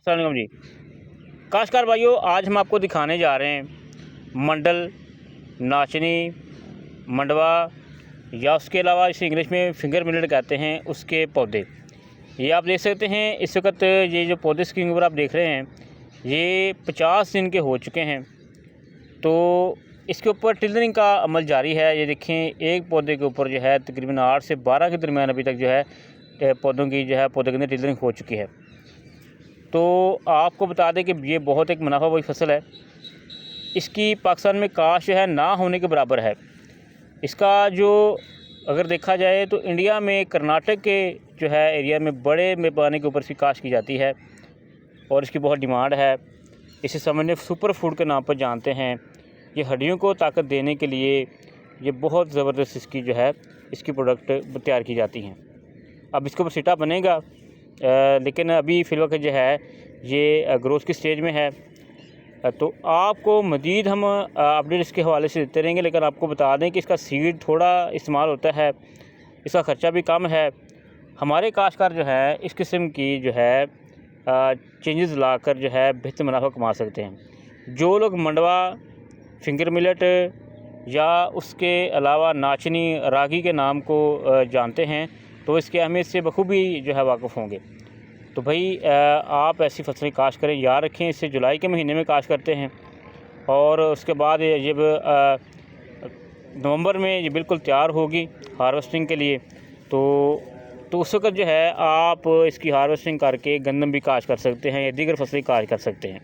अस्सलाम वालेकुम जी। काश्तकार भाइयों, आज हम आपको दिखाने जा रहे हैं मंडल, नाचनी, मंडवा या उसके अलावा इसे इंग्लिश में फिंगर मिलेट कहते हैं, उसके पौधे। ये आप देख सकते हैं इस वक्त ये जो पौधे स्क्रीन पर आप देख रहे हैं ये 50 दिन के हो चुके हैं। तो इसके ऊपर टिलरिंग का अमल जारी है। ये देखें, एक पौधे के ऊपर जो है तकरीबन 8 से 12 के दरमियान अभी तक जो है पौधों की जो है पौधे के अंदर टिलरिंग हो चुकी है। तो आपको बता दें कि ये बहुत एक मुनाफा वाली फसल है। इसकी पाकिस्तान में काश जो है ना होने के बराबर है। इसका जो अगर देखा जाए तो इंडिया में कर्नाटक के जो है एरिया में बड़े पैमाने के ऊपर इसकी काश की जाती है और इसकी बहुत डिमांड है। इसे सामान्य सुपर फूड के नाम पर जानते हैं। ये हड्डियों को ताकत देने के लिए ये बहुत ज़बरदस्त इसकी जो है इसकी प्रोडक्ट तैयार की जाती हैं। अब इसके ऊपर सिटा बनेगा, लेकिन अभी फ़िलहाल जो है ये ग्रोथ की स्टेज में है। तो आपको मज़ीद हम अपडेट इसके हवाले से देते रहेंगे, लेकिन आपको बता दें कि इसका सीड थोड़ा इस्तेमाल होता है, इसका ख़र्चा भी कम है। हमारे काश्तकार जो है इस किस्म की जो है चेंजेस लाकर जो है बेहतर मुनाफा कमा सकते हैं। जो लोग मंडवा, फिंगर मिलेट या उसके अलावा नाचनी, रागी के नाम को जानते हैं तो इसकी अहमियत से बखूबी जो है वाकिफ़ होंगे। तो भाई आप ऐसी फसलें काश्त करें, याद रखें इसे जुलाई के महीने में काश्त करते हैं और उसके बाद जब नवंबर में ये बिल्कुल तैयार होगी हार्वेस्टिंग के लिए, तो उस वक्त जो है आप इसकी हार्वेस्टिंग करके गंदम भी काश्त कर सकते हैं या दीगर फसलें काश्त कर सकते हैं।